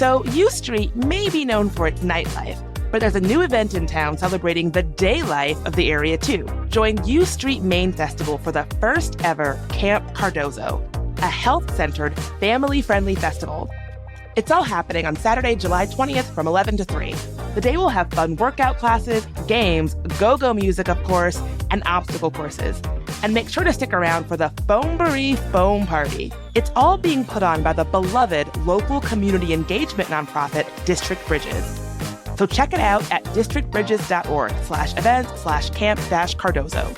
So U Street may be known for its nightlife, but there's a new event in town celebrating the day life of the area too. Join U Street Main Festival for the first ever Camp Cardozo, a health-centered, family-friendly festival. It's all happening on Saturday, July 20th from 11 to 3. The day will have fun workout classes, games, go-go music, of course, and obstacle courses. And make sure to stick around for the Foamboree Foam Party. It's all being put on by the beloved local community engagement nonprofit, District Bridges. So check it out at districtbridges.org/events/camp-Cardozo.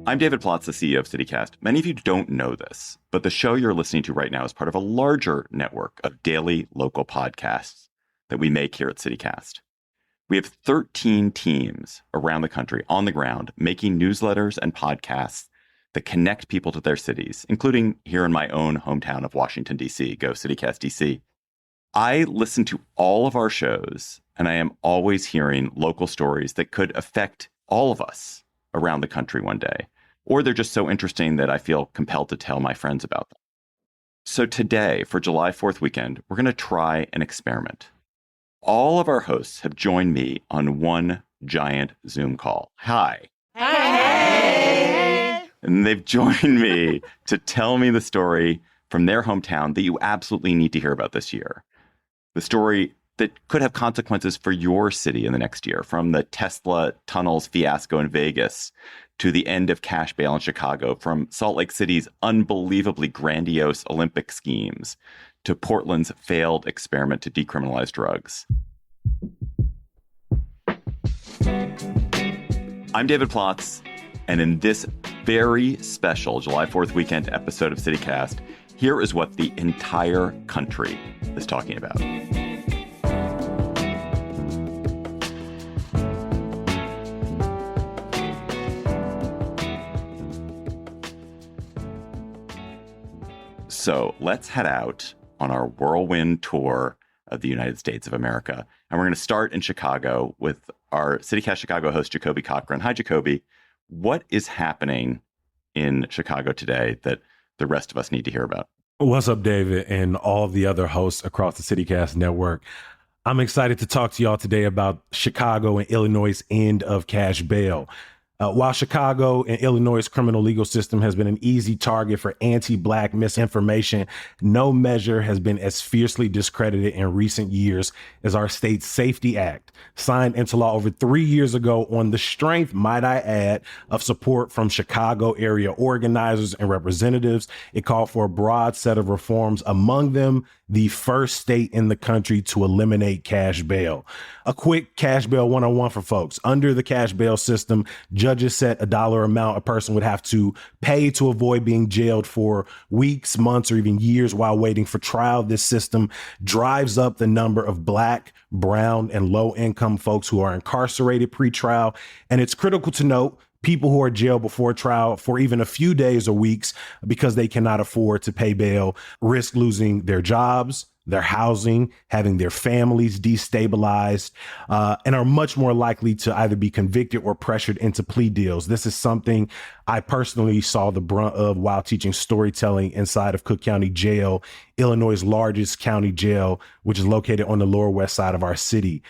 I'm David Plotz, the CEO of CityCast. Many of you don't know this, but the show you're listening to right now is part of a larger network of daily local podcasts that we make here at CityCast. We have 13 teams around the country on the ground making newsletters and podcasts that connect people to their cities, including here in my own hometown of Washington, D.C. Go CityCast DC. I listen to all of our shows, and I am always hearing local stories that could affect all of us around the country one day. Or they're just so interesting that I feel compelled to tell my friends about them. So today, for July 4th weekend, we're going to try an experiment. All of our hosts have joined me on one giant Zoom call. Hi. Hey. And they've joined me to tell me the story from their hometown that you absolutely need to hear about this year. The story that could have consequences for your city in the next year, from the Tesla tunnels fiasco in Vegas to the end of cash bail in Chicago, from Salt Lake City's unbelievably grandiose Olympic schemes to Portland's failed experiment to decriminalize drugs. I'm David Plotz, and in this very special July 4th weekend episode of CityCast, here is what the entire country is talking about. So let's head out on our whirlwind tour of the United States of America. And we're going to start in Chicago with our CityCast Chicago host, Jacoby Cochran. Hi, Jacoby. What is happening in Chicago today that the rest of us need to hear about? What's up, David, and all of the other hosts across the CityCast network? I'm excited to talk to y'all today about Chicago and Illinois' end of cash bail. While Chicago and Illinois' criminal legal system has been an easy target for anti-Black misinformation, no measure has been as fiercely discredited in recent years as our state's Safety Act, signed into law over 3 years ago on the strength, might I add, of support from Chicago area organizers and representatives. It called for a broad set of reforms, among them the first state in the country to eliminate cash bail. A quick cash bail 101 for folks. Under the cash bail system, judges set a dollar amount a person would have to pay to avoid being jailed for weeks, months, or even years while waiting for trial. This system drives up the number of Black, brown, and low-income folks who are incarcerated pre-trial. And it's critical to note, people who are jailed before trial for even a few days or weeks because they cannot afford to pay bail risk losing their jobs, their housing, having their families destabilized, and are much more likely to either be convicted or pressured into plea deals. This is something I personally saw the brunt of while teaching storytelling inside of Cook County Jail, Illinois' largest county jail, which is located on the Lower West Side of our city.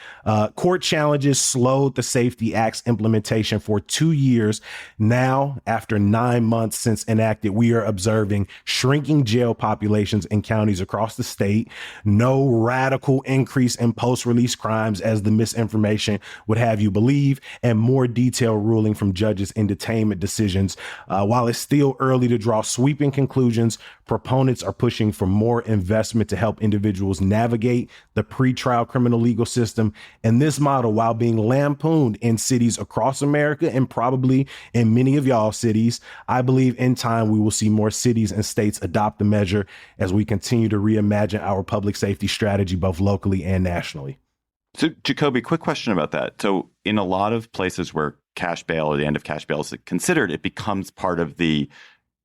Court challenges slowed the Safety Act's implementation for 2 years. Now, after 9 months since enacted, we are observing shrinking jail populations in counties across the state. No radical increase in post-release crimes, as the misinformation would have you believe, and more detailed ruling from judges in detainment decisions. While it's still early to draw sweeping conclusions, proponents are pushing for more investment to help individuals navigate the pretrial criminal legal system. And this model, while being lampooned in cities across America and probably in many of y'all cities, I believe in time we will see more cities and states adopt the measure as we continue to reimagine our public safety strategy, both locally and nationally. So, Jacoby, quick question about that. So in a lot of places where cash bail or the end of cash bail is considered, it becomes part of the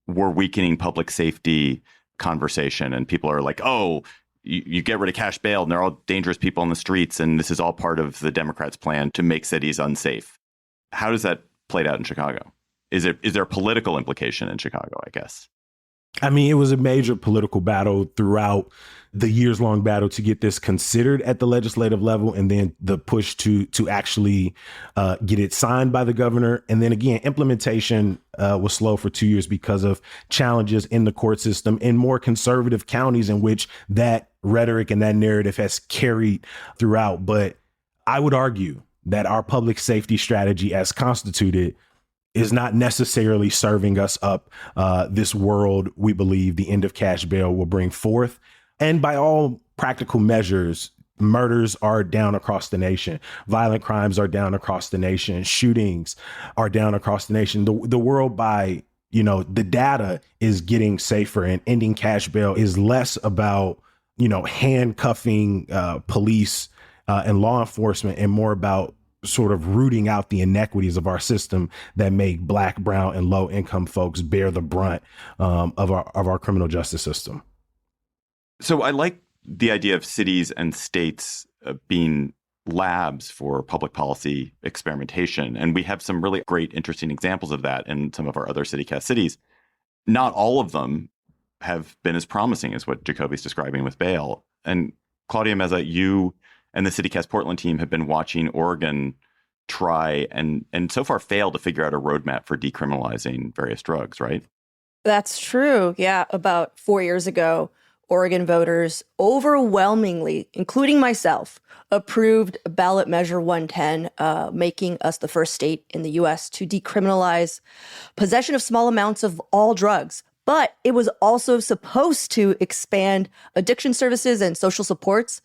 we're weakening public safety conversation. And people are like, oh, you get rid of cash bail and they're all dangerous people on the streets. And this is all part of the Democrats' plan to make cities unsafe. How does that played out in Chicago? Is there a political implication in Chicago, I guess? I mean, it was a major political battle throughout the years-long battle to get this considered at the legislative level, and then the push to actually get it signed by the governor. And then again, implementation was slow for 2 years because of challenges in the court system in more conservative counties in which that rhetoric and that narrative has carried throughout. But I would argue that our public safety strategy as constituted is not necessarily serving us up this world we believe the end of cash bail will bring forth. And by all practical measures, murders are down across the nation. Violent crimes are down across the nation. Shootings are down across the nation. The world by, the data is getting safer, and ending cash bail is less about, handcuffing police and law enforcement and more about sort of rooting out the inequities of our system that make Black, brown, and low income folks bear the brunt of our criminal justice system. So I like the idea of cities and states being labs for public policy experimentation. And we have some really great, interesting examples of that in some of our other CityCast cities. Not all of them have been as promising as what Jacoby's describing with bail. And Claudia Meza, you and the CityCast Portland team have been watching Oregon try and so far fail to figure out a roadmap for decriminalizing various drugs, right? That's true. Yeah. About 4 years ago, Oregon voters overwhelmingly, including myself, approved ballot measure 110, making us the first state in the U.S. to decriminalize possession of small amounts of all drugs. But it was also supposed to expand addiction services and social supports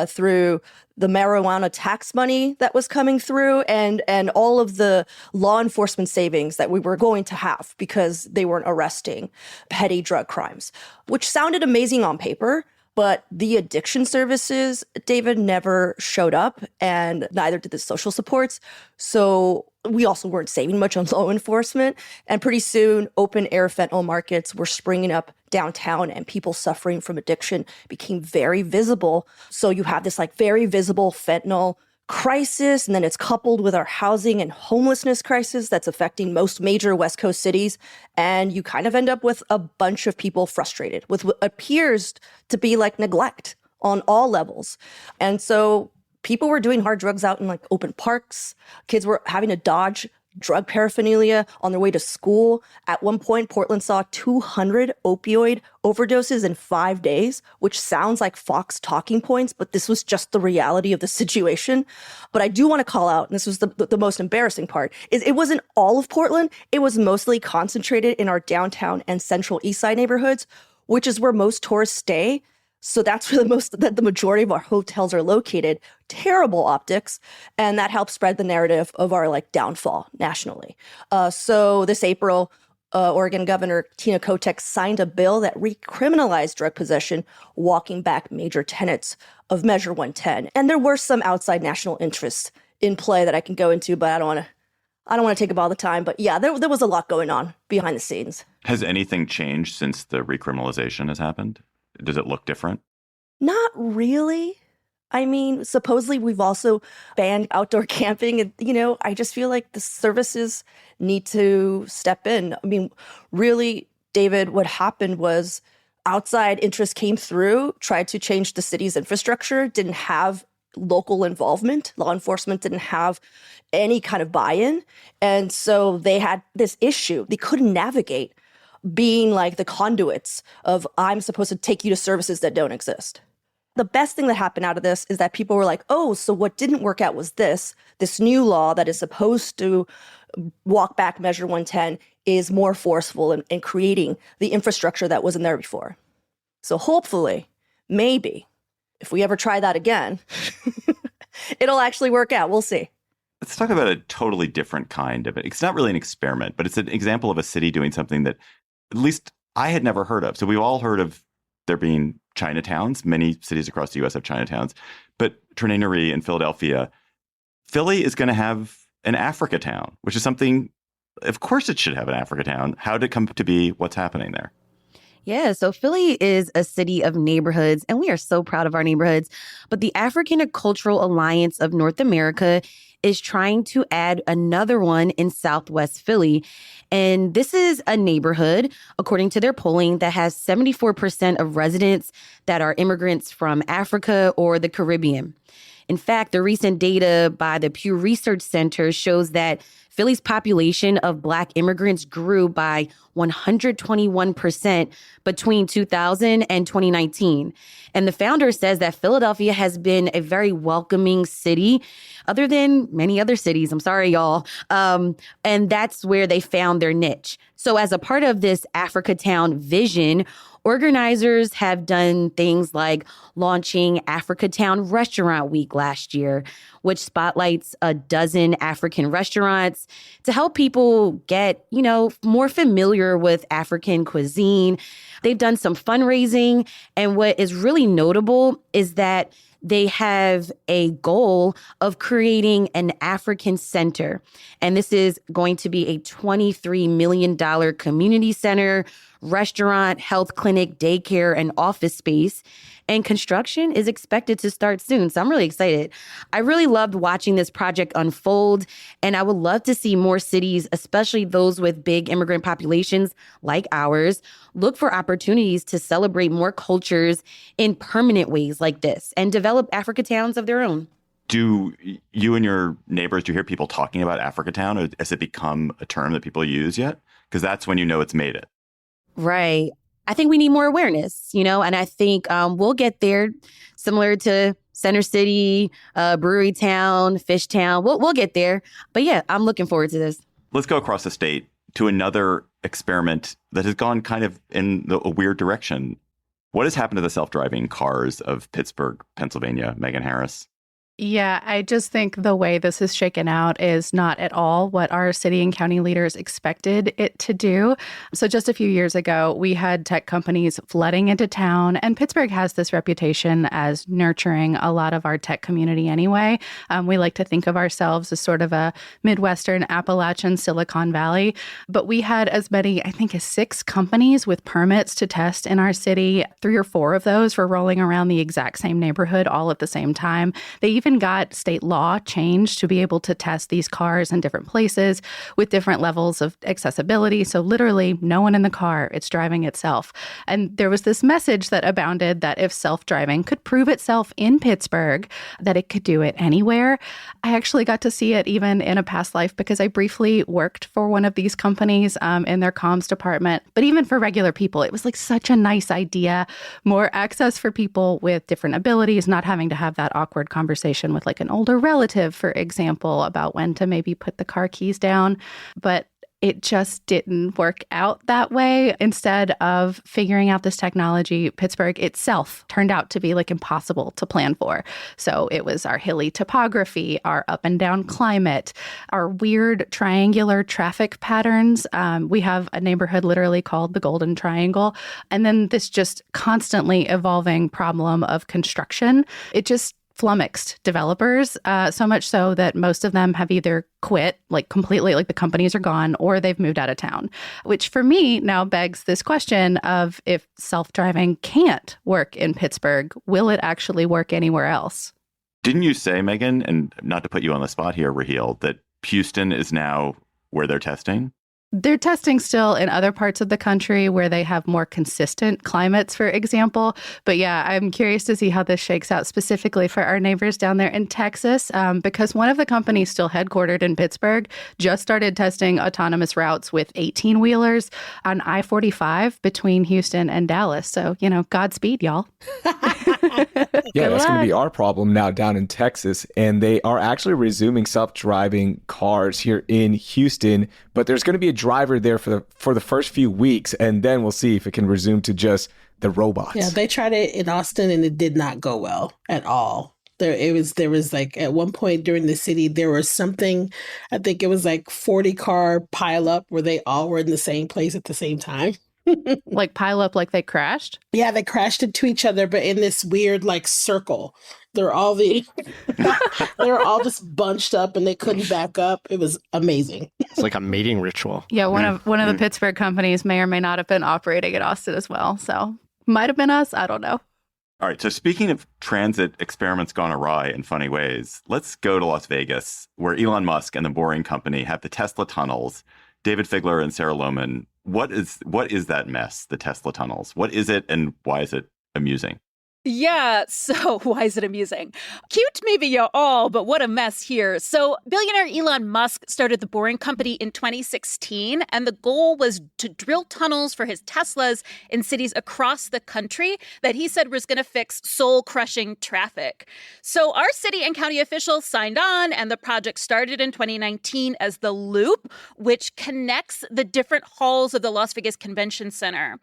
through the marijuana tax money that was coming through and all of the law enforcement savings that we were going to have because they weren't arresting petty drug crimes, which sounded amazing on paper. But the addiction services, David, never showed up, and neither did the social supports. So we also weren't saving much on law enforcement. And pretty soon, open air fentanyl markets were springing up downtown, and people suffering from addiction became very visible. So you have this very visible fentanyl crisis, and then it's coupled with our housing and homelessness crisis that's affecting most major West Coast cities. And you kind of end up with a bunch of people frustrated with what appears to be neglect on all levels. And so people were doing hard drugs out in open parks. Kids were having to dodge drug paraphernalia on their way to school. At one point, Portland saw 200 opioid overdoses in 5 days, which sounds like Fox talking points, but this was just the reality of the situation. But I do want to call out, and this was the most embarrassing part, is it wasn't all of Portland. It was mostly concentrated in our downtown and central east side neighborhoods, which is where most tourists stay. So that's where the majority of our hotels are located. Terrible optics. And that helps spread the narrative of our downfall nationally. So this April, Oregon Governor Tina Kotek signed a bill that recriminalized drug possession, walking back major tenets of Measure 110. And there were some outside national interests in play that I can go into, but I don't want to take up all the time. But yeah, there was a lot going on behind the scenes. Has anything changed since the recriminalization has happened? Does it look different? Not really. I mean, supposedly we've also banned outdoor camping. And, I just feel like the services need to step in. I mean, really, David, what happened was outside interest came through, tried to change the city's infrastructure, didn't have local involvement. Law enforcement didn't have any kind of buy-in. And so they had this issue. They couldn't navigate being the conduits of, I'm supposed to take you to services that don't exist. The best thing that happened out of this is that people were like, oh, so what didn't work out was this new law that is supposed to walk back Measure 110 is more forceful in creating the infrastructure that wasn't there before. So hopefully, maybe, if we ever try that again, it'll actually work out. We'll see. Let's talk about a totally different kind of it. It's not really an experiment, but it's an example of a city doing something that at least I had never heard of. So we've all heard of there being Chinatowns. Many cities across the U.S. have Chinatowns. But Ternary in Philadelphia, Philly is going to have an Africa town, which is something, of course it should have an Africa town. How did it come to be? What's happening there? Yeah, so Philly is a city of neighborhoods, and we are so proud of our neighborhoods. But the African Cultural Alliance of North America is trying to add another one in Southwest Philly. And this is a neighborhood, according to their polling, that has 74% of residents that are immigrants from Africa or the Caribbean. In fact, the recent data by the Pew Research Center shows that Philly's population of Black immigrants grew by 121% between 2000 and 2019. And the founder says that Philadelphia has been a very welcoming city, other than many other cities. I'm sorry, y'all. And that's where they found their niche. So as a part of this Africatown vision, organizers have done things like launching Africatown Restaurant Week last year, which spotlights a dozen African restaurants to help people get, more familiar with African cuisine. They've done some fundraising. And what is really notable is that they have a goal of creating an African center. And this is going to be a $23 million community center, restaurant, health clinic, daycare, and office space. And construction is expected to start soon. So I'm really excited. I really loved watching this project unfold. And I would love to see more cities, especially those with big immigrant populations like ours, look for opportunities to celebrate more cultures in permanent ways like this and develop Africatowns of their own. Do you and your neighbors, do you hear people talking about Africatown? Or has it become a term that people use yet? Because that's when you know it's made it. Right. I think we need more awareness, and I think we'll get there, similar to Center City, Brewery Town, Fish Town. We'll get there. But yeah, I'm looking forward to this. Let's go across the state to another experiment that has gone kind of in a weird direction. What has happened to the self-driving cars of Pittsburgh, Pennsylvania, Megan Harris? Yeah, I just think the way this is shaken out is not at all what our city and county leaders expected it to do. So just a few years ago, we had tech companies flooding into town, and Pittsburgh has this reputation as nurturing a lot of our tech community anyway. We like to think of ourselves as sort of a Midwestern Appalachian Silicon Valley, but we had as many, I think, as 6 companies with permits to test in our city. 3 or 4 of those were rolling around the exact same neighborhood all at the same time. They even got state law changed to be able to test these cars in different places with different levels of accessibility. So literally no one in the car, it's driving itself. And there was this message that abounded that if self-driving could prove itself in Pittsburgh, that it could do it anywhere. I actually got to see it even in a past life because I briefly worked for one of these companies in their comms department. But even for regular people, it was like such a nice idea. More access for people with different abilities, not having to have that awkward conversation with like an older relative, for example, about when to maybe put the car keys down. But it just didn't work out that way. Instead of figuring out this technology, Pittsburgh itself turned out to be like impossible to plan for. So it was our hilly topography, our up and down climate, our weird triangular traffic patterns. We have a neighborhood literally called the Golden Triangle. And then this just constantly evolving problem of construction. It just flummoxed developers, so much so that most of them have either quit, like completely, like the companies are gone, or they've moved out of town, which for me now begs this question of if self-driving can't work in Pittsburgh, will it actually work anywhere else? Didn't you say, Megan, and not to put you on the spot here, Raheel, that Houston is now where they're testing? They're testing still in other parts of the country where they have more consistent climates, for example. But yeah, I'm curious to see how this shakes out specifically for our neighbors down there in Texas, because one of the companies still headquartered in Pittsburgh just started testing autonomous routes with 18-wheelers on I-45 between Houston and Dallas. So, Godspeed, y'all. Yeah, that's going to be our problem now down in Texas. And they are actually resuming self-driving cars here in Houston. But there's going to be a driver there for the first few weeks. And then we'll see if it can resume to just the robots. Yeah, they tried it in Austin and it did not go well at all. There was like at one point during the city, there was something, I think it was like 40 car pile up where they all were in the same place at the same time. Like pile up like they crashed? Yeah, they crashed into each other, but in this weird like circle. They were all just bunched up and they couldn't back up. It was amazing. It's like a mating ritual. Yeah, one of the Pittsburgh companies may or may not have been operating in Austin as well. So might have been us. I don't know. All right, so speaking of transit experiments gone awry in funny ways, let's go to Las Vegas, where Elon Musk and the Boring Company have the Tesla tunnels. David Figler and Sarah Lohman, what is that mess, the Tesla tunnels? What is it, and why is it amusing? Yeah, so why is it amusing? Cute maybe you all, but what a mess here. So billionaire Elon Musk started the Boring Company in 2016, and the goal was to drill tunnels for his Teslas in cities across the country that he said was going to fix soul-crushing traffic. So our city and county officials signed on, and the project started in 2019 as the Loop, which connects the different halls of the Las Vegas Convention Center.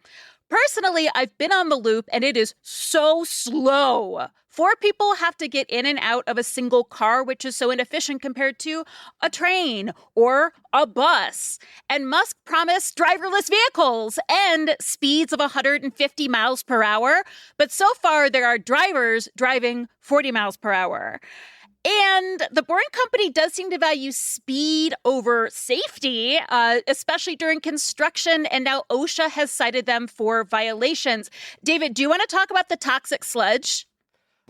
Personally, I've been on the Loop, and it is so slow. 4 people have to get in and out of a single car, which is so inefficient compared to a train or a bus. And Musk promised driverless vehicles and speeds of 150 miles per hour. But so far, there are drivers driving 40 miles per hour. And the Boring Company does seem to value speed over safety, especially during construction. And now OSHA has cited them for violations. David, do you want to talk about the toxic sludge?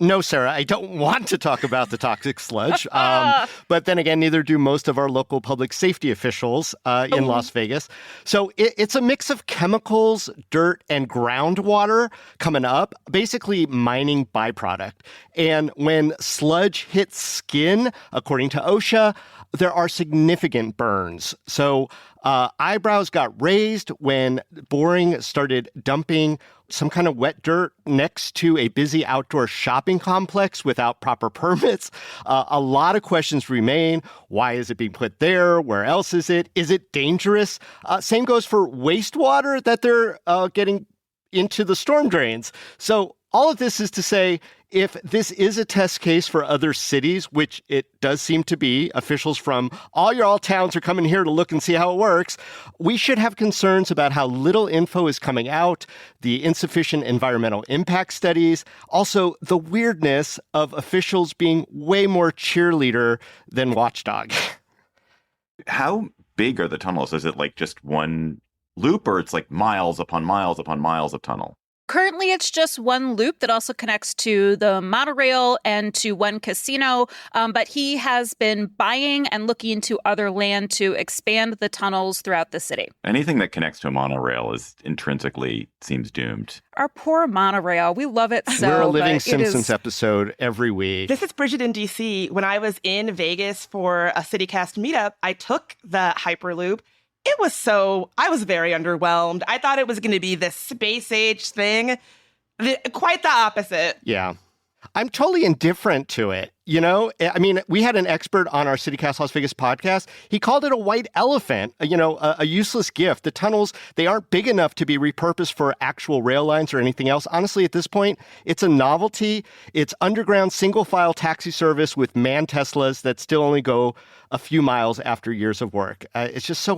No, Sarah, I don't want to talk about the toxic sludge. But then again, neither do most of our local public safety officials in Las Vegas. So it's a mix of chemicals, dirt, and groundwater coming up, basically mining byproduct. And when sludge hits skin, according to OSHA, there are significant burns. So eyebrows got raised when Boring started dumping some kind of wet dirt next to a busy outdoor shopping complex without proper permits. A lot of questions remain. Why is it being put there? Where else is it? Is it dangerous? Same goes for wastewater that they're getting into the storm drains. So all of this is to say, if this is a test case for other cities, which it does seem to be, officials from all towns are coming here to look and see how it works, we should have concerns about how little info is coming out, the insufficient environmental impact studies, also the weirdness of officials being way more cheerleader than watchdog. How big are the tunnels? Is it like just one loop, or it's like miles upon miles upon miles of tunnel? Currently, it's just one loop that also connects to the monorail and to one casino. But he has been buying and looking into other land to expand the tunnels throughout the city. Anything that connects to a monorail is intrinsically seems doomed. Our poor monorail. We love it so. We're a living Simpsons episode every week. This is Bridget in DC. When I was in Vegas for a CityCast meetup, I took the Hyperloop. I was very underwhelmed. I thought it was going to be this space age thing. Quite the opposite. Yeah. I'm totally indifferent to it. You know, I mean, we had an expert on our CityCast Las Vegas podcast. He called it a white elephant, a useless gift. The tunnels, they aren't big enough to be repurposed for actual rail lines or anything else. Honestly, at this point, it's a novelty. It's underground single-file taxi service with manned Teslas that still only go a few miles after years of work. It's just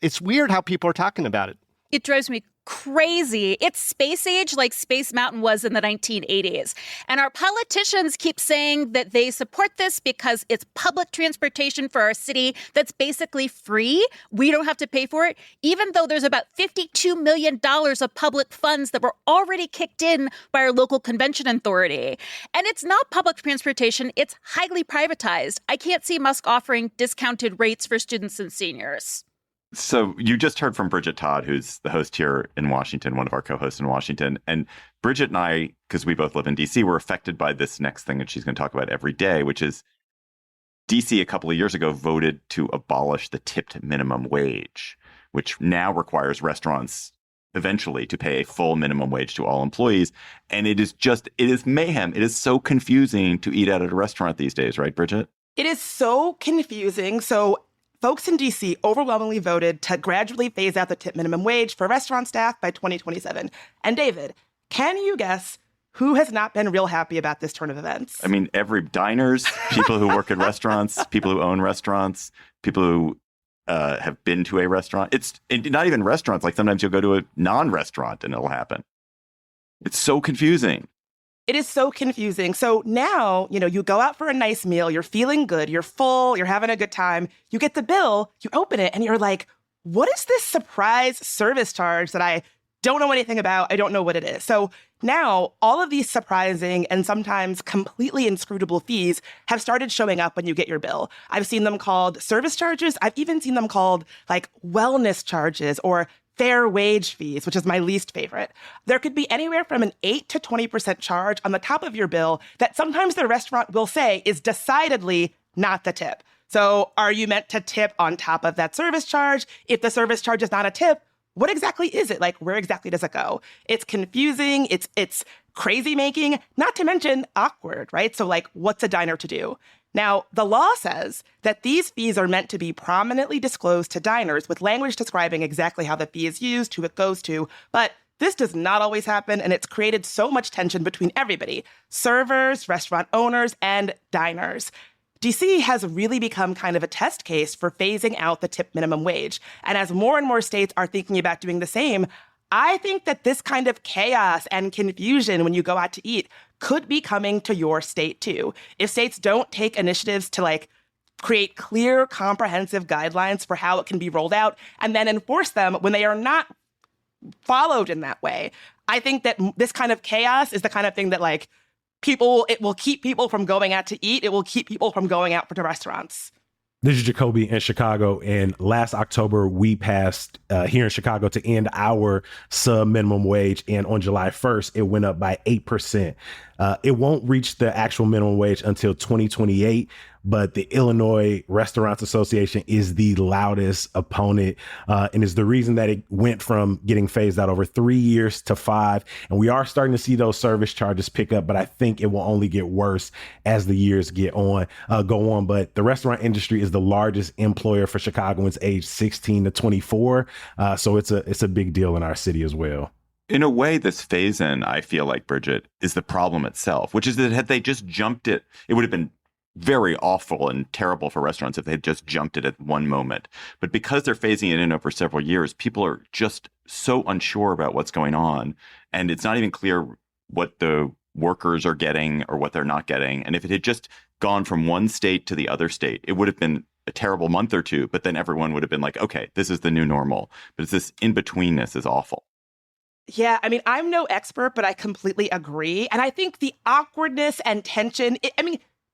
it's weird how people are talking about it. It drives me crazy. It's space age like Space Mountain was in the 1980s. And our politicians keep saying that they support this because it's public transportation for our city that's basically free. We don't have to pay for it, even though there's about $52 million of public funds that were already kicked in by our local convention authority. And it's not public transportation. It's highly privatized. I can't see Musk offering discounted rates for students and seniors. So you just heard from Bridget Todd, who's the host here in Washington, one of our co-hosts in Washington. And Bridget and I, because we both live in D.C., were affected by this next thing that she's going to talk about every day, which is D.C. a couple of years ago voted to abolish the tipped minimum wage, which now requires restaurants eventually to pay a full minimum wage to all employees. And it is mayhem. It is so confusing to eat out at a restaurant these days, right, Bridget? It is so confusing. So folks in D.C. overwhelmingly voted to gradually phase out the tip minimum wage for restaurant staff by 2027. And David, can you guess who has not been real happy about this turn of events? I mean, every diners, people who work at restaurants, people who own restaurants, people who have been to a restaurant. It's not even restaurants. Like sometimes you'll go to a non-restaurant and it'll happen. It's so confusing. It is so confusing. So now, you go out for a nice meal, you're feeling good, you're full, you're having a good time. You get the bill, you open it, and you're like, what is this surprise service charge that I don't know anything about? I don't know what it is. So Now, all of these surprising and sometimes completely inscrutable fees have started showing up when you get your bill. I've seen them called service charges. I've even seen them called like wellness charges or fair wage fees, which is my least favorite. There could be anywhere from an 8 to 20% charge on the top of your bill that sometimes the restaurant will say is decidedly not the tip. So are you meant to tip on top of that service charge? If the service charge is not a tip, what exactly is it? Like, where exactly does it go? It's confusing. It's crazy making, not to mention awkward, right? So like, what's a diner to do? Now, the law says that these fees are meant to be prominently disclosed to diners with language describing exactly how the fee is used, who it goes to. But this does not always happen, and it's created so much tension between everybody, servers, restaurant owners, and diners. DC has really become kind of a test case for phasing out the tip minimum wage. And as more and more states are thinking about doing the same, I think that this kind of chaos and confusion when you go out to eat could be coming to your state too. If states don't take initiatives to like create clear, comprehensive guidelines for how it can be rolled out and then enforce them when they are not followed in that way, I think that this kind of chaos is the kind of thing that like it will keep people from going out to eat. It will keep people from going out to restaurants. This is Jacoby in Chicago, and last October, we passed here in Chicago to end our sub-minimum wage, and on July 1st, it went up by 8%. It won't reach the actual minimum wage until 2028, but the Illinois Restaurants Association is the loudest opponent and is the reason that it went from getting phased out over 3 years to 5. And we are starting to see those service charges pick up, but I think it will only get worse as the years go on. But the restaurant industry is the largest employer for Chicagoans aged 16 to 24. So it's a big deal in our city as well. In a way, this phase-in, I feel like, Bridget, is the problem itself, which is that had they just jumped it, it would have been very awful and terrible for restaurants if they had just jumped it at one moment. But because they're phasing it in over several years, people are just so unsure about what's going on. And it's not even clear what the workers are getting or what they're not getting. And if it had just gone from one state to the other state, it would have been a terrible month or two. But then everyone would have been like, okay, this is the new normal. But it's this in-betweenness is awful. Yeah, I mean, I'm no expert, but I completely agree. And I think the awkwardness and tension,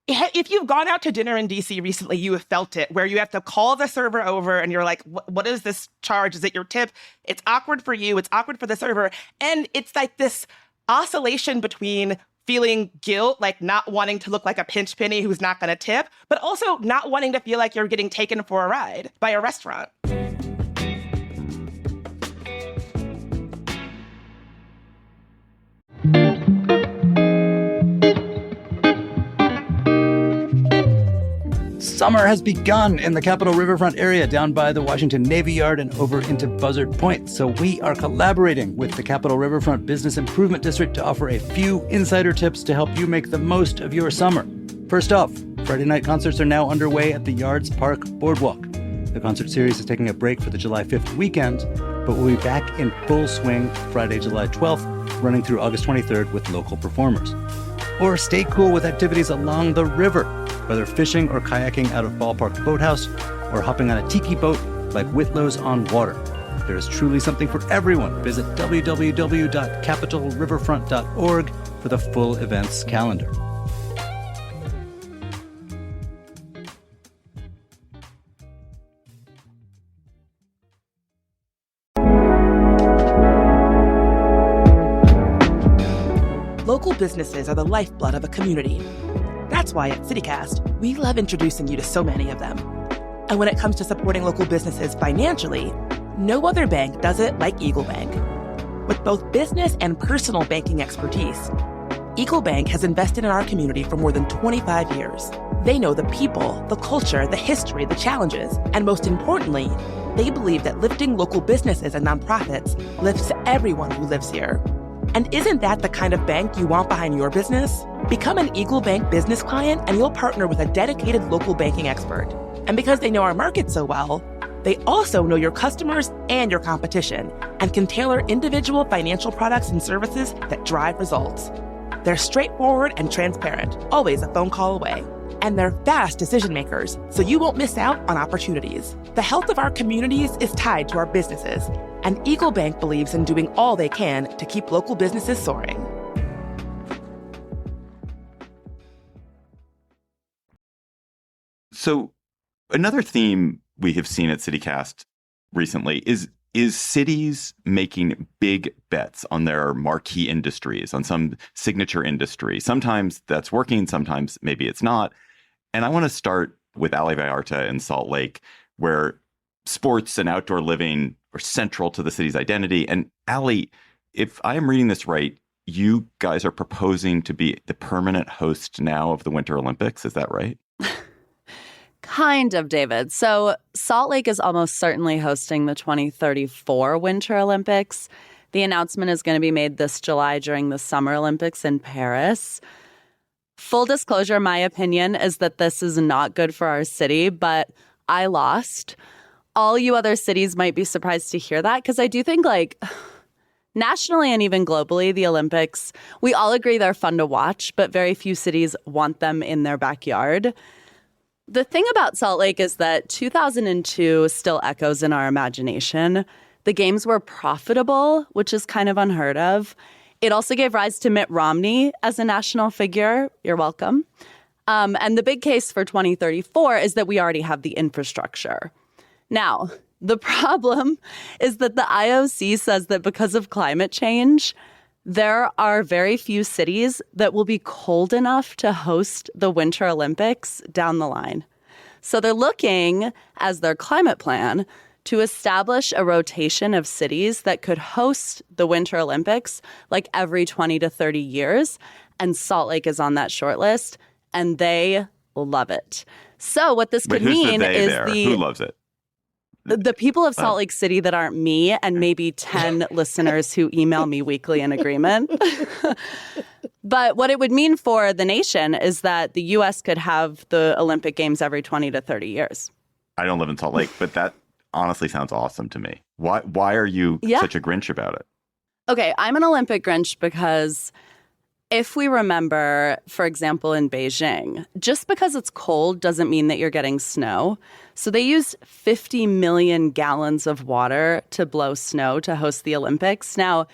if you've gone out to dinner in DC recently, you have felt it, where you have to call the server over and you're like, what is this charge? Is it your tip? It's awkward for you. It's awkward for the server. And it's like this oscillation between feeling guilt, like not wanting to look like a pinch penny who's not going to tip, but also not wanting to feel like you're getting taken for a ride by a restaurant. Summer has begun in the Capitol Riverfront area down by the Washington Navy Yard and over into Buzzard Point. So we are collaborating with the Capitol Riverfront Business Improvement District to offer a few insider tips to help you make the most of your summer. First off, Friday night concerts are now underway at the Yards Park Boardwalk. The concert series is taking a break for the July 5th weekend, but we'll be back in full swing Friday, July 12th, running through August 23rd with local performers. Or stay cool with activities along the river, whether fishing or kayaking out of Ballpark Boathouse or hopping on a tiki boat like Whitlow's on Water. There is truly something for everyone. Visit www.capitolriverfront.org for the full events calendar. Local businesses are the lifeblood of a community. That's why at CityCast, we love introducing you to so many of them. And when it comes to supporting local businesses financially, no other bank does it like Eagle Bank. With both business and personal banking expertise, Eagle Bank has invested in our community for more than 25 years. They know the people, the culture, the history, the challenges, and most importantly, they believe that lifting local businesses and nonprofits lifts everyone who lives here. And isn't that the kind of bank you want behind your business? Become an Eagle Bank business client and you'll partner with a dedicated local banking expert. And because they know our market so well, they also know your customers and your competition and can tailor individual financial products and services that drive results. They're straightforward and transparent, always a phone call away. And they're fast decision makers, so you won't miss out on opportunities. The health of our communities is tied to our businesses, and Eagle Bank believes in doing all they can to keep local businesses soaring. So another theme we have seen at CityCast recently is cities making big bets on their marquee industries, on some signature industry. Sometimes that's working, sometimes maybe it's not. And I want to start with Ali Vallarta in Salt Lake, where sports and outdoor living are central to the city's identity. And Ali, if I am reading this right, you guys are proposing to be the permanent host now of the Winter Olympics. Is that right? Kind of, David. So Salt Lake is almost certainly hosting the 2034 Winter Olympics. The announcement is going to be made this July during the Summer Olympics in Paris. Full disclosure, my opinion is that this is not good for our city, but I lost. All you other cities might be surprised to hear that, because I do think, like, nationally and even globally, the Olympics, we all agree they're fun to watch, but very few cities want them in their backyard. The thing about Salt Lake is that 2002 still echoes in our imagination. The games were profitable, which is kind of unheard of. It also gave rise to Mitt Romney as a national figure. You're welcome. And the big case for 2034 is that we already have the infrastructure. Now, the problem is that the IOC says that because of climate change, there are very few cities that will be cold enough to host the Winter Olympics down the line. So they're looking, as their climate plan, to establish a rotation of cities that could host the Winter Olympics like every 20 to 30 years. And Salt Lake is on that short list, and they love it. So what this could mean is who loves it? The people of Salt Lake City that aren't me and maybe 10 listeners who email me weekly in agreement. But what it would mean for the nation is that the U.S. could have the Olympic Games every 20 to 30 years. I don't live in Salt Lake, but that honestly sounds awesome to me. Why are you such a Grinch about it? Okay, I'm an Olympic Grinch because if we remember, for example, in Beijing, just because it's cold doesn't mean that you're getting snow. So they used 50 million gallons of water to blow snow to host the Olympics. Now,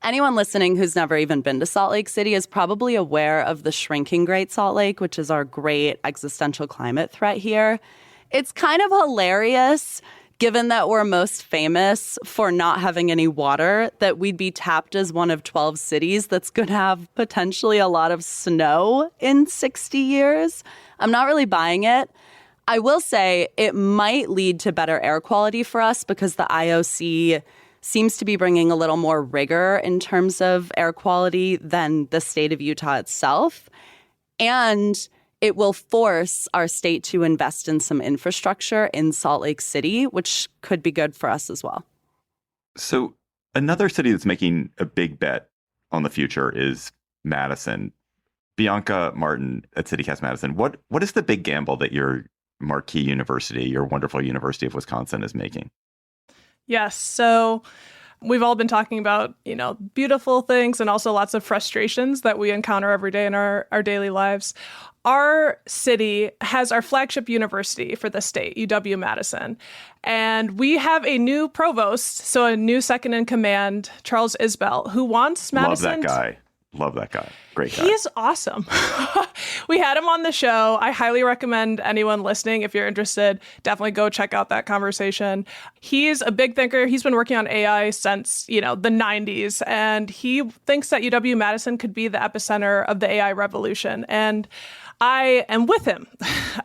anyone listening who's never even been to Salt Lake City is probably aware of the shrinking Great Salt Lake, which is our great existential climate threat here. It's kind of hilarious, given that we're most famous for not having any water, that we'd be tapped as one of 12 cities that's going to have potentially a lot of snow in 60 years. I'm not really buying it. I will say it might lead to better air quality for us because the IOC seems to be bringing a little more rigor in terms of air quality than the state of Utah itself. And it will force our state to invest in some infrastructure in Salt Lake City, which could be good for us as well. So another city that's making a big bet on the future is Madison. Bianca Martin at CityCast Madison, what is the big gamble that your marquee university, your wonderful University of Wisconsin, is making? Yes. So we've all been talking about, beautiful things and also lots of frustrations that we encounter every day in our daily lives. Our city has our flagship university for the state, UW-Madison. And we have a new provost, so a new second in command, Charles Isbell, who wants Madison. Love that guy. Great guy. He's awesome. We had him on the show. I highly recommend anyone listening, if you're interested, definitely go check out that conversation. He's a big thinker. He's been working on AI since, the 90s. And he thinks that UW-Madison could be the epicenter of the AI revolution. And I am with him.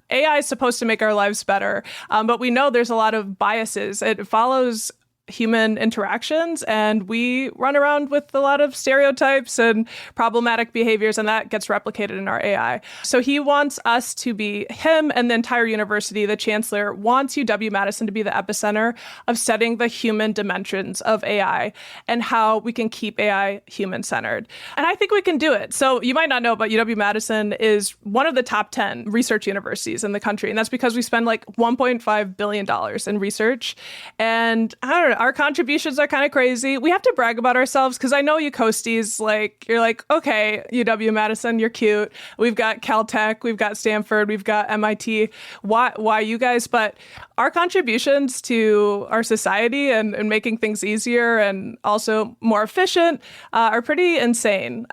AI is supposed to make our lives better, but we know there's a lot of biases. It follows human interactions, and we run around with a lot of stereotypes and problematic behaviors, and that gets replicated in our AI. So he wants us to be, him and the entire university, the chancellor, wants UW-Madison to be the epicenter of studying the human dimensions of AI and how we can keep AI human-centered. And I think we can do it. So you might not know, but UW-Madison is one of the top 10 research universities in the country, and that's because we spend like $1.5 billion in research. And I don't know, know, our contributions are kind of crazy. We have to brag about ourselves because I know you coasties, like, you're like, okay, UW-Madison, you're cute. We've got Caltech, we've got Stanford, we've got MIT. Why you guys? But our contributions to our society and making things easier and also more efficient are pretty insane.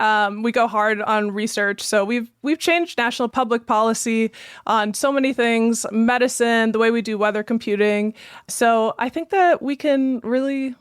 We go hard on research. So we've changed national public policy on so many things, medicine, the way we do weather computing. So I think that we can really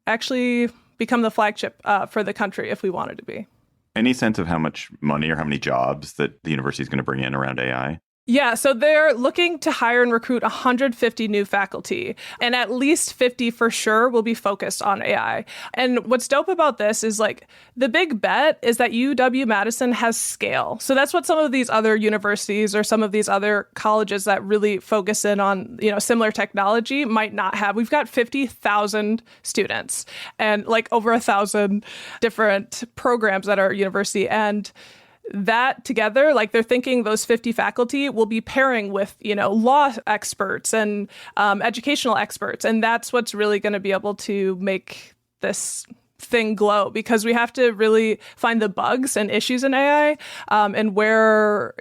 actually become the flagship for the country if we wanted to be. Any sense of how much money or how many jobs that the university is going to bring in around AI? Yeah, so they're looking to hire and recruit 150 new faculty, and at least 50 for sure will be focused on AI. And what's dope about this is like the big bet is that UW-Madison has scale. So that's what some of these other universities or some of these other colleges that really focus in on, similar technology might not have. We've got 50,000 students and like over 1,000 different programs at our university. And that together, like they're thinking those 50 faculty will be pairing with, law experts and educational experts. And that's what's really going to be able to make this thing glow, because we have to really find the bugs and issues in AI and where,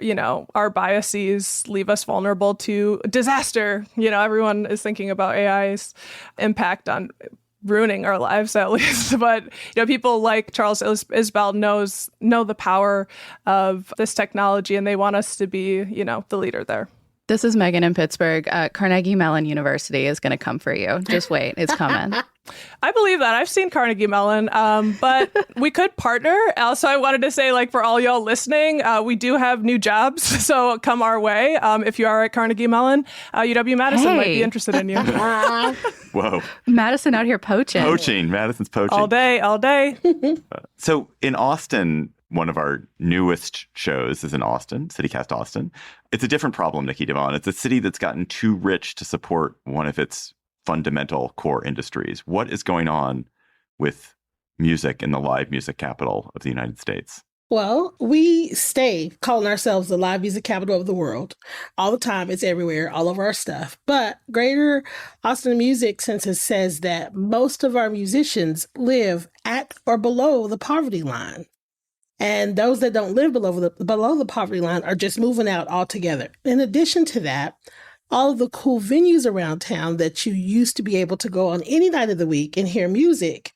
our biases leave us vulnerable to disaster. Everyone is thinking about AI's impact on ruining our lives, at least. But people like Charles Isbell know the power of this technology, and they want us to be the leader there. This is Megan in Pittsburgh. Carnegie Mellon University is going to come for you. Just wait, it's coming. I believe that. I've seen Carnegie Mellon, but we could partner. Also, I wanted to say, like, for all y'all listening, we do have new jobs, so come our way. If you are at Carnegie Mellon, UW-Madison might be interested in you. Whoa. Madison out here poaching. Madison's poaching. All day. So in Austin, one of our newest shows is in Austin, CityCast Austin. It's a different problem, Nikki Devon. It's a city that's gotten too rich to support one of its fundamental core industries. What is going on with music in the live music capital of the United States? Well, we stay calling ourselves the live music capital of the world. All the time, it's everywhere, all of our stuff. But Greater Austin Music Census says that most of our musicians live at or below the poverty line. And those that don't live below the poverty line are just moving out altogether. In addition to that, all of the cool venues around town that you used to be able to go on any night of the week and hear music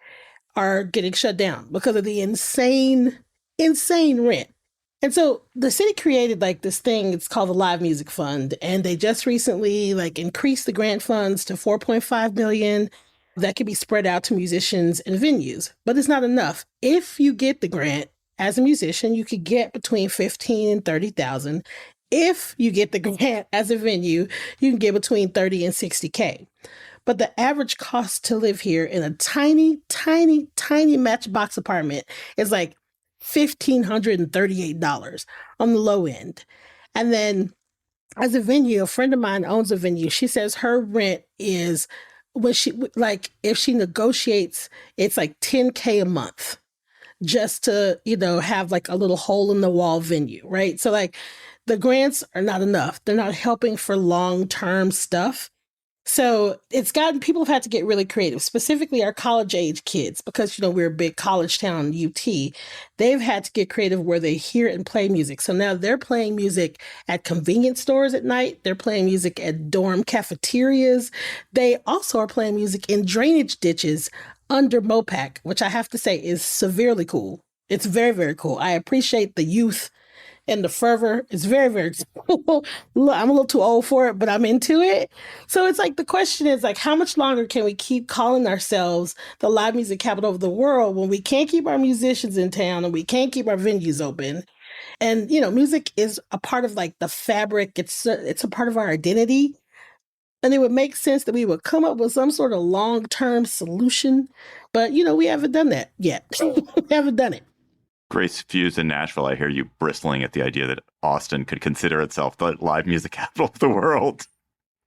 are getting shut down because of the insane rent. And so the city created like this thing, it's called the Live Music Fund. And they just recently increased the grant funds to $4.5 million that can be spread out to musicians and venues. But it's not enough. If you get the grant as a musician, you could get between $15,000 and $30,000. If you get the grant as a venue, you can get between $30,000 and $60,000. But the average cost to live here in a tiny, tiny, tiny matchbox apartment is like $1,538 on the low end. And then as a venue, a friend of mine owns a venue. She says her rent is, when she, if she negotiates, it's like $10,000 a month just to, have like a little hole in the wall venue, right? So the grants are not enough. They're not helping for long-term stuff. So people have had to get really creative, specifically our college age kids, because, we're a big college town, UT. They've had to get creative where they hear and play music. So now they're playing music at convenience stores at night. They're playing music at dorm cafeterias. They also are playing music in drainage ditches under MOPAC, which I have to say is severely cool. It's very, very cool. I appreciate the youth and the fervor. It's very, very cool. I'm a little too old for it, but I'm into it. So it's the question is how much longer can we keep calling ourselves the live music capital of the world when we can't keep our musicians in town and we can't keep our venues open? And, music is a part of the fabric. It's a part of our identity. And it would make sense that we would come up with some sort of long-term solution. But, we haven't done that yet. We haven't done it. Grace Fuse in Nashville, I hear you bristling at the idea that Austin could consider itself the live music capital of the world.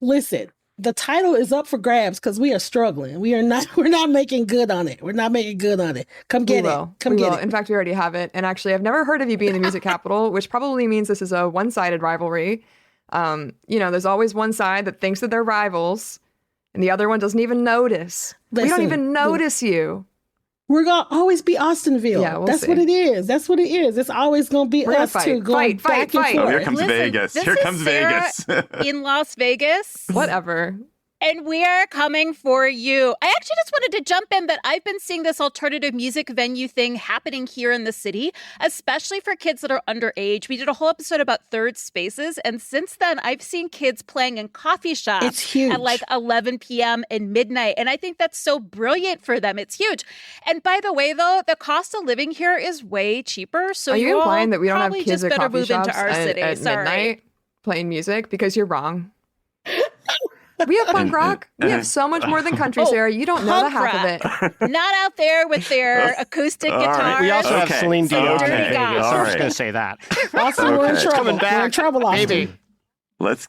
Listen, the title is up for grabs because we are struggling. We're not making good on it. We're not making good on it. Come get it. Come get it. In fact, we already have it. And actually, I've never heard of you being the music capital, which probably means this is a one-sided rivalry. There's always one side that thinks that they're rivals, and the other one doesn't even notice. We don't even notice you. We're going to always be Austinville. Yeah, we'll That's see. what it is. That's what it is. It's always going to be We're us gonna two going back and forth. Oh, here comes Vegas. This Here is comes Sarah Vegas. in Las Vegas. Whatever. And we are coming for you. I actually just wanted to jump in that I've been seeing this alternative music venue thing happening here in the city, especially for kids that are underage. We did a whole episode about third spaces. And since then, I've seen kids playing in coffee shops It's huge. at like 11 p.m. and midnight. And I think that's so brilliant for them. It's huge. And by the way, though, the cost of living here is way cheaper. So Are you implying that we don't have probably kids just at better coffee move shops into our city. at Sorry. midnight playing music? Because you're wrong. We have punk rock. We have so much more than country, Sarah. You don't know the half of it. Not out there with their acoustic guitars. We also have Celine Dion in Dirty Vegas. guys. So I'm All just right. going to say that. Austin, we're in Okay. trouble. Coming back. We're in trouble, Austin. Maybe. Let's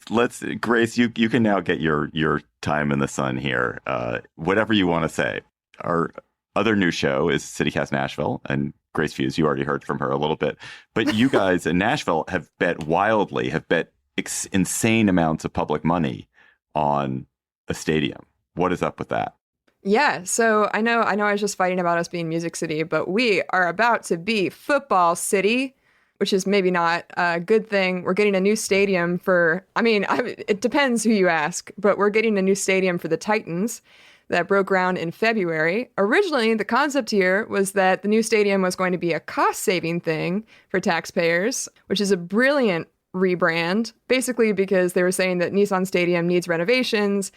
Grace, you can now get your time in the sun here. Whatever you want to say. Our other new show is CityCast Nashville, and Grace Fuse, you already heard from her a little bit. But you guys in Nashville have bet insane amounts of public money on a stadium. What is up with that? Yeah, so I know I was just fighting about us being Music City, but we are about to be Football City, which is maybe not a good thing. We're getting a new stadium it depends who you ask, but we're getting a new stadium for the Titans that broke ground in February. Originally, the concept here was that the new stadium was going to be a cost-saving thing for taxpayers, which is a brilliant rebrand, basically because they were saying that Nissan Stadium needs renovations.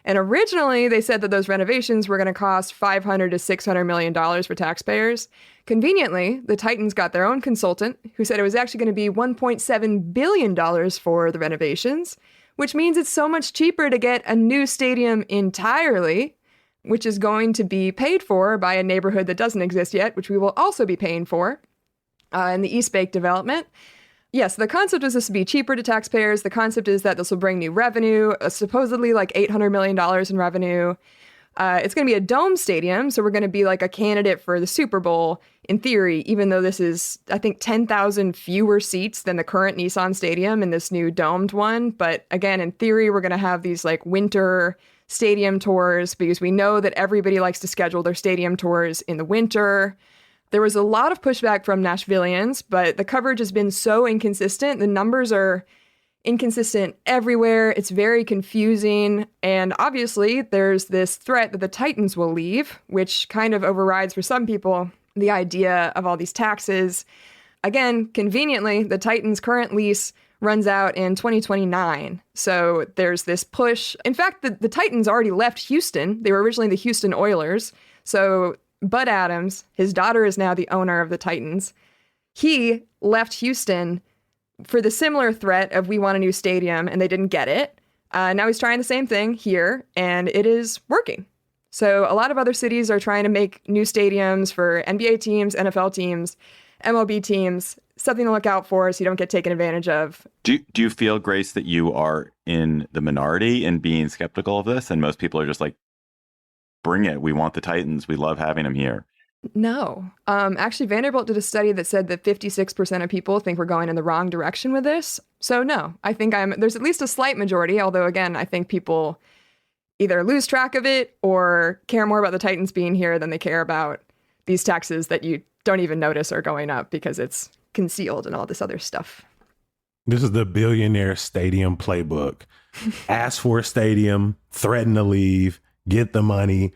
And originally, they said that those renovations were going to cost $500 to $600 million for taxpayers. Conveniently, the Titans got their own consultant who said it was actually going to be $1.7 billion for the renovations, which means it's so much cheaper to get a new stadium entirely, which is going to be paid for by a neighborhood that doesn't exist yet, which we will also be paying for in the East Bay development. Yes, the concept is this to be cheaper to taxpayers. The concept is that this will bring new revenue, supposedly like $800 million in revenue. It's going to be a dome stadium, so we're going to be like a candidate for the Super Bowl in theory, even though this is, I think, 10,000 fewer seats than the current Nissan Stadium in this new domed one. But again, in theory, we're going to have these like winter stadium tours because we know that everybody likes to schedule their stadium tours in the winter. There was a lot of pushback from Nashvillians, but the coverage has been so inconsistent. The numbers are inconsistent everywhere. It's very confusing. And obviously, there's this threat that the Titans will leave, which kind of overrides for some people the idea of all these taxes. Again, conveniently, the Titans' current lease runs out in 2029. So there's this push. In fact, the Titans already left Houston. They were originally the Houston Oilers. So Bud Adams, his daughter is now the owner of the Titans. He left Houston for the similar threat of we want a new stadium, and they didn't get it. Now he's trying the same thing here, and it is working. So a lot of other cities are trying to make new stadiums for NBA teams, NFL teams, MLB teams, something to look out for so you don't get taken advantage of. Do you feel, Grace, that you are in the minority in being skeptical of this, and most people are just like, bring it. We want the Titans. We love having them here. No. Actually, Vanderbilt did a study that said that 56% of people think we're going in the wrong direction with this. So no, I think there's at least a slight majority, although again, I think people either lose track of it or care more about the Titans being here than they care about these taxes that you don't even notice are going up because it's concealed and all this other stuff. This is the billionaire stadium playbook. Ask for a stadium, threaten to leave, get the money,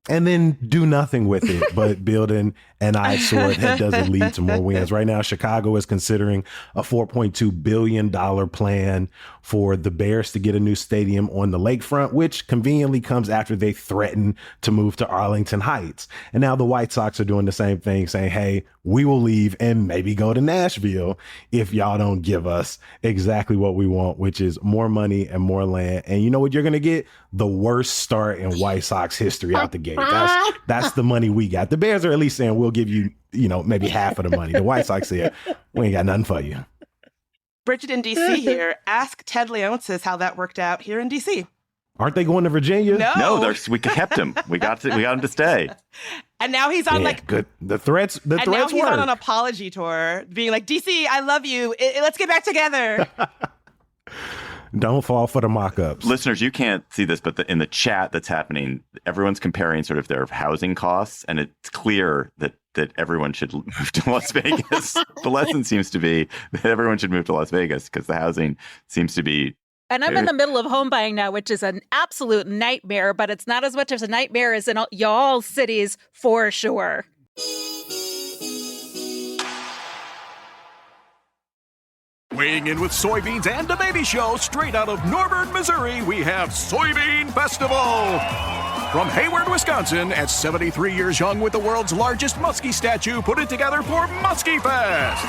and then do nothing with it but building an eyesore that doesn't lead to more wins. Right now, Chicago is considering a $4.2 billion plan for the Bears to get a new stadium on the lakefront, which conveniently comes after they threaten to move to Arlington Heights. And now the White Sox are doing the same thing, saying, hey, we will leave and maybe go to Nashville if y'all don't give us exactly what we want, which is more money and more land. And you know what you're going to get? The worst start in White Sox history out the gate. That's the money we got. The Bears are at least saying we'll give you, maybe half of the money. The White Sox said, we ain't got nothing for you. Bridget in DC here. Ask Ted Leonsis how that worked out here in DC. Aren't they going to Virginia? No, we kept him. We got him to stay. And now he's on good. The threats. And now he's work. on an apology tour, being like, DC, I love you. Let's get back together. Don't fall for the mock-ups. Listeners, you can't see this, but in the chat that's happening, everyone's comparing sort of their housing costs, and it's clear that everyone should move to Las Vegas. The lesson seems to be that everyone should move to Las Vegas because the housing seems to be. And I'm in the middle of home buying now, which is an absolute nightmare, but it's not as much as a nightmare as in y'all cities for sure. Weighing in with soybeans and a baby show straight out of Norburn, Missouri, we have Soybean Festival. From Hayward, Wisconsin, at 73 years young with the world's largest muskie statue, put it together for Muskie Fest.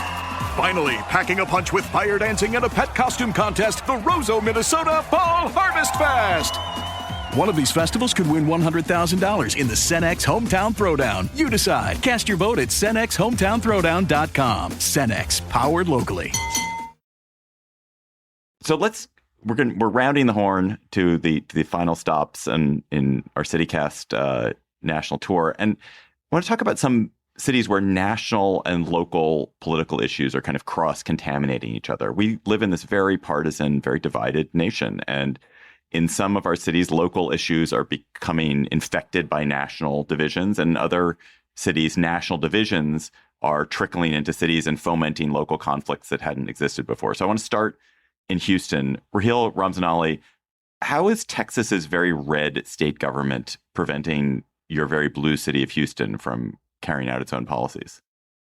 Finally, packing a punch with fire dancing and a pet costume contest, the Roseau, Minnesota Fall Harvest Fest. One of these festivals could win $100,000 in the Cenex Hometown Throwdown. You decide. Cast your vote at CenexHometownThrowdown.com. Cenex, powered locally. So we're rounding the horn to the final stops in our CityCast national tour, and I want to talk about some cities where national and local political issues are kind of cross-contaminating each other. We live in this very partisan, very divided nation, and in some of our cities, local issues are becoming infected by national divisions, and in other cities, national divisions are trickling into cities and fomenting local conflicts that hadn't existed before. So I want to start in Houston. Raheel Ramzanali, how is Texas's very red state government preventing your very blue city of Houston from carrying out its own policies?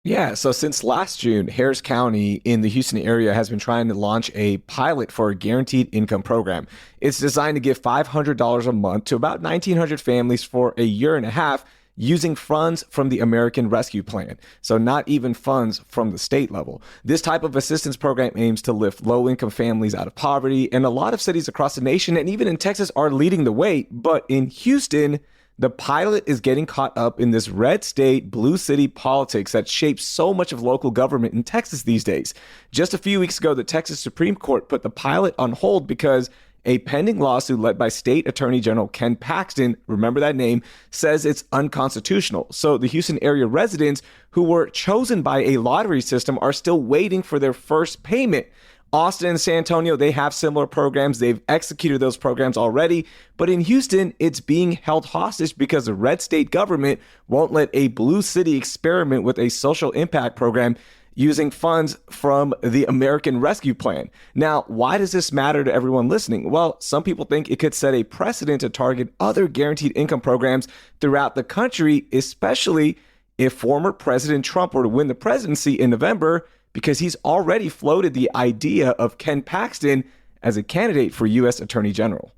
Yeah, so since last June, Harris County in the Houston area has been trying to launch a pilot for a guaranteed income program. It's designed to give $500 a month to about 1,900 families for a year and a half using funds from the American Rescue Plan. So not even funds from the state level. This type of assistance program aims to lift low-income families out of poverty, and a lot of cities across the nation and even in Texas are leading the way. But in Houston, the pilot is getting caught up in this red state, blue city politics that shapes so much of local government in Texas these days. Just a few weeks ago, the Texas Supreme Court put the pilot on hold because a pending lawsuit led by State Attorney General Ken Paxton, remember that name, says it's unconstitutional. So the Houston area residents who were chosen by a lottery system are still waiting for their first payment. Austin and San Antonio, they have similar programs. They've executed those programs already. But in Houston, it's being held hostage because the red state government won't let a blue city experiment with a social impact program using funds from the American Rescue Plan. Now, why does this matter to everyone listening? Well, some people think it could set a precedent to target other guaranteed income programs throughout the country, especially if former President Trump were to win the presidency in November, because he's already floated the idea of Ken Paxton as a candidate for U.S. Attorney General.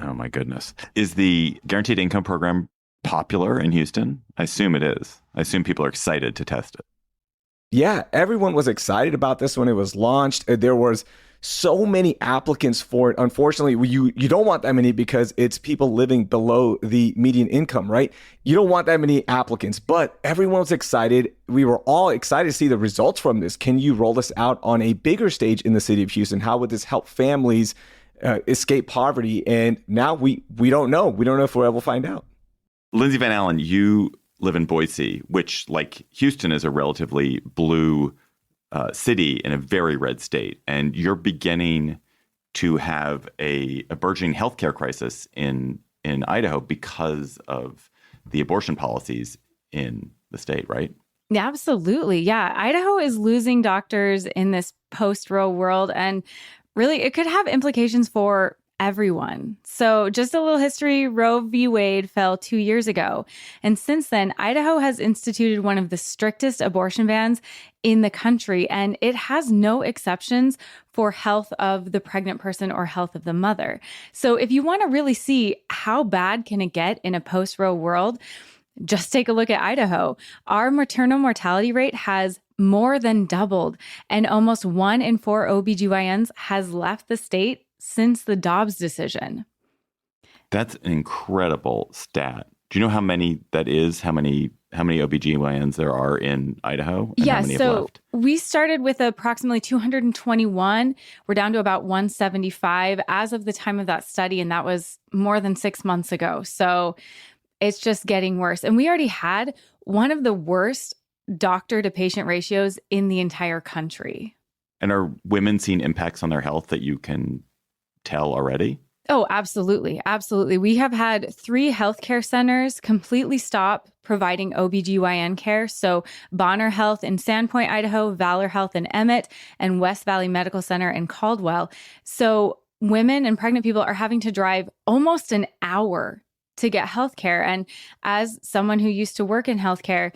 Oh, my goodness. Is the guaranteed income program popular in Houston? I assume it is. I assume people are excited to test it. Yeah, everyone was excited about this when it was launched. There was so many applicants for it. Unfortunately, you don't want that many because it's people living below the median income, right? You don't want that many applicants, but everyone was excited. We were all excited to see the results from this. Can you roll this out on a bigger stage in the city of Houston? How would this help families escape poverty? And now we don't know. We don't know if we'll ever find out. Lindsay Van Allen, you live in Boise, which, like Houston, is a relatively blue city in a very red state. And you're beginning to have a burgeoning healthcare crisis in Idaho because of the abortion policies in the state, right? Absolutely. Yeah. Idaho is losing doctors in this post-Roe world. And really, it could have implications for everyone. So just a little history, Roe v. Wade fell 2 years ago. And since then, Idaho has instituted one of the strictest abortion bans in the country, and it has no exceptions for health of the pregnant person or health of the mother. So if you want to really see how bad can it get in a post-Roe world, just take a look at Idaho. Our maternal mortality rate has more than doubled, and almost 1 in 4 OBGYNs has left the state since the Dobbs decision. That's an incredible stat. Do you know how many that is? How many OBGYNs there are in Idaho? And how many have left? We started with approximately 221. We're down to about 175 as of the time of that study, and that was more than 6 months ago. So it's just getting worse. And we already had one of the worst doctor to patient ratios in the entire country. And are women seeing impacts on their health that you can tell already? Oh, absolutely. Absolutely. We have had 3 healthcare centers completely stop providing OBGYN care. So Bonner Health in Sandpoint, Idaho, Valor Health in Emmett, and West Valley Medical Center in Caldwell. So women and pregnant people are having to drive almost an hour to get healthcare. And as someone who used to work in healthcare,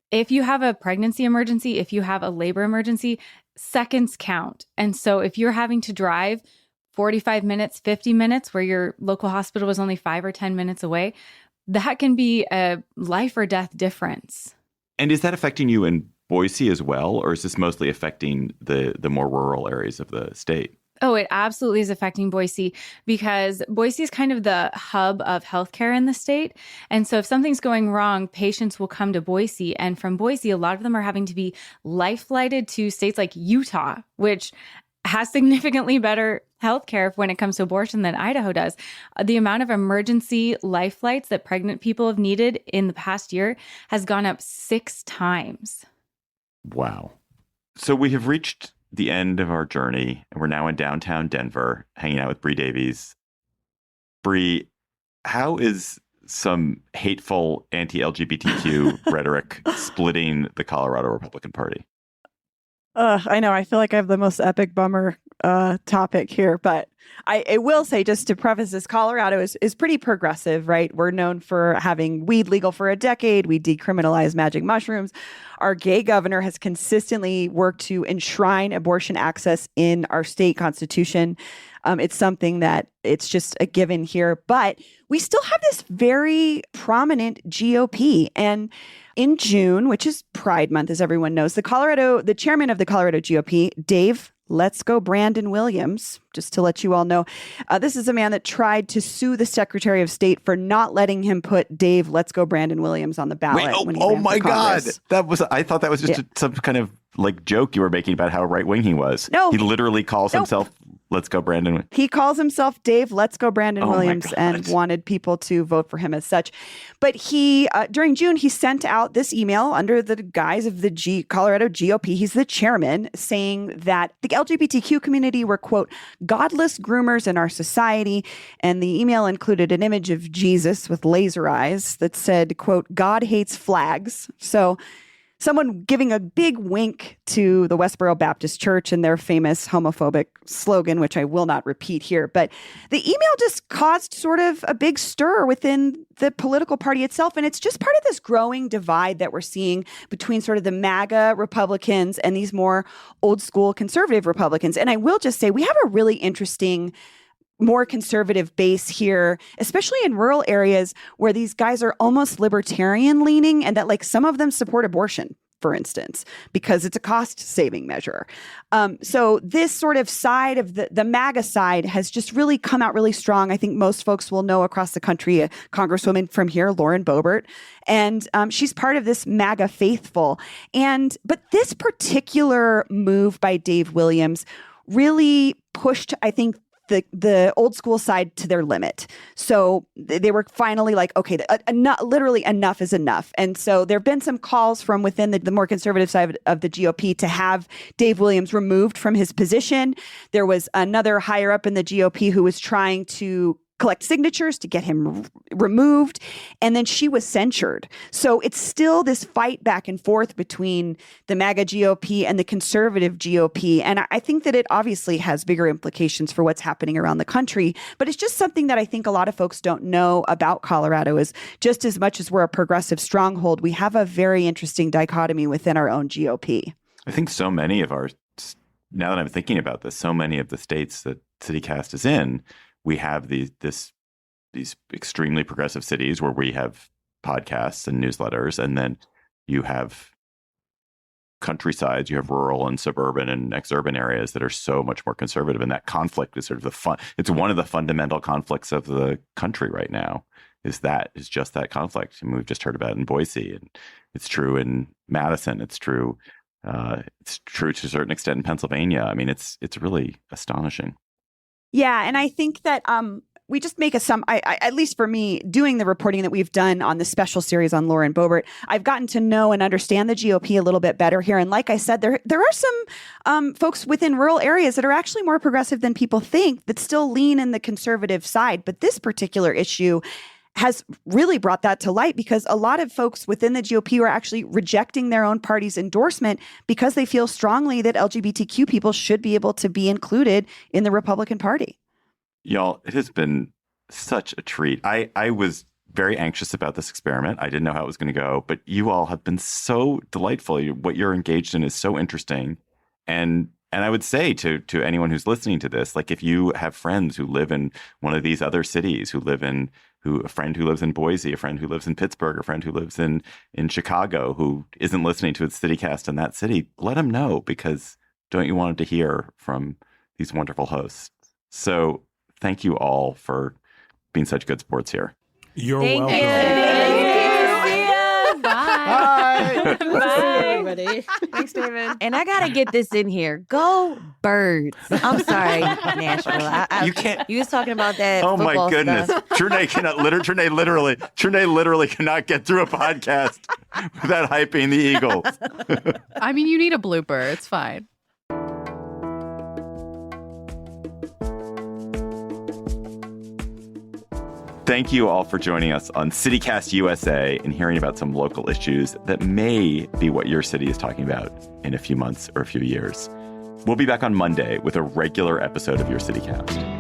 if you have a pregnancy emergency, if you have a labor emergency, seconds count. And so if you're having to drive 45 minutes, 50 minutes, where your local hospital was only 5 or 10 minutes away, that can be a life or death difference. And is that affecting you in Boise as well? Or is this mostly affecting the more rural areas of the state? Oh, it absolutely is affecting Boise because Boise is kind of the hub of healthcare in the state. And so if something's going wrong, patients will come to Boise. And from Boise, a lot of them are having to be life flighted to states like Utah, which has significantly better healthcare when it comes to abortion than Idaho does. The amount of emergency life flights that pregnant people have needed in the past year has gone up 6 times. Wow. So we have reached the end of our journey, and we're now in downtown Denver, hanging out with Bree Davies. Bree, how is some hateful anti-LGBTQ rhetoric splitting the Colorado Republican Party? I know. I feel like I have the most epic bummer topic here, but I will say, just to preface this, Colorado is pretty progressive, right? We're known for having weed legal for a decade. We decriminalized magic mushrooms. Our gay governor has consistently worked to enshrine abortion access in our state constitution. It's something that it's just a given here, but we still have this very prominent GOP. And in June, which is Pride Month, as everyone knows, the chairman of the Colorado GOP, Dave Let's Go Brandon Williams, just to let you all know, this is a man that tried to sue the Secretary of State for not letting him put Dave Let's Go Brandon Williams on the ballot. Wait, oh my God. I thought that was just some kind of like joke you were making about how right-wing he was. No. He literally calls himself Let's Go Brandon. He calls himself Dave Let's Go Brandon Williams and wanted people to vote for him as such. But he, during June, he sent out this email under the guise of the Colorado GOP. He's the chairman, saying that the LGBTQ community were, quote, godless groomers in our society. And the email included an image of Jesus with laser eyes that said, quote, God hates flags. So someone giving a big wink to the Westboro Baptist Church and their famous homophobic slogan, which I will not repeat here. But the email just caused sort of a big stir within the political party itself. And it's just part of this growing divide that we're seeing between sort of the MAGA Republicans and these more old school conservative Republicans. And I will just say we have a really interesting more conservative base here, especially in rural areas where these guys are almost libertarian leaning and that like some of them support abortion, for instance, because it's a cost saving measure. So this sort of side of the MAGA side has just really come out really strong. I think most folks will know across the country, a congresswoman from here, Lauren Boebert, and she's part of this MAGA faithful. But this particular move by Dave Williams really pushed, I think, the old school side to their limit. So they were finally like, okay, literally enough is enough. And so there have been some calls from within the more conservative side of the GOP to have Dave Williams removed from his position. There was another higher up in the GOP who was trying to collect signatures to get him removed. And then she was censured. So it's still this fight back and forth between the MAGA GOP and the conservative GOP. And I think that it obviously has bigger implications for what's happening around the country. But it's just something that I think a lot of folks don't know about Colorado is just as much as we're a progressive stronghold, we have a very interesting dichotomy within our own GOP. I think so many of now that I'm thinking about this, so many of the states that CityCast is in, we have these extremely progressive cities where we have podcasts and newsletters, and then you have countrysides, you have rural and suburban and exurban areas that are so much more conservative. And that conflict is sort of it's one of the fundamental conflicts of the country right now. Is just that conflict. I mean, we've just heard about it in Boise, and it's true in Madison. It's true to a certain extent in Pennsylvania. I mean, it's really astonishing. Yeah. And I think that we just make at least for me, doing the reporting that we've done on the special series on Lauren Boebert, I've gotten to know and understand the GOP a little bit better here. And like I said, there are some folks within rural areas that are actually more progressive than people think that still lean in the conservative side. But this particular issue has really brought that to light because a lot of folks within the GOP are actually rejecting their own party's endorsement because they feel strongly that LGBTQ people should be able to be included in the Republican Party. Y'all, it has been such a treat. I was very anxious about this experiment. I didn't know how it was going to go, but you all have been so delightful. What you're engaged in is so interesting. And I would say to anyone who's listening to this, like if you have friends who live in one of these other cities, a friend who lives in Boise, a friend who lives in Pittsburgh, a friend who lives in Chicago, who isn't listening to its CityCast in that city, let them know, because don't you want them to hear from these wonderful hosts? So thank you all for being such good sports here. You're welcome. Bye. Bye, everybody. Thanks, David. And I gotta get this in here. Go Birds! I'm sorry, Nashville. You can't. You was talking about that. Oh my football goodness! stuff. Trinae literally cannot get through a podcast without hyping the Eagles. I mean, you need a blooper. It's fine. Thank you all for joining us on CityCast USA and hearing about some local issues that may be what your city is talking about in a few months or a few years. We'll be back on Monday with a regular episode of Your CityCast.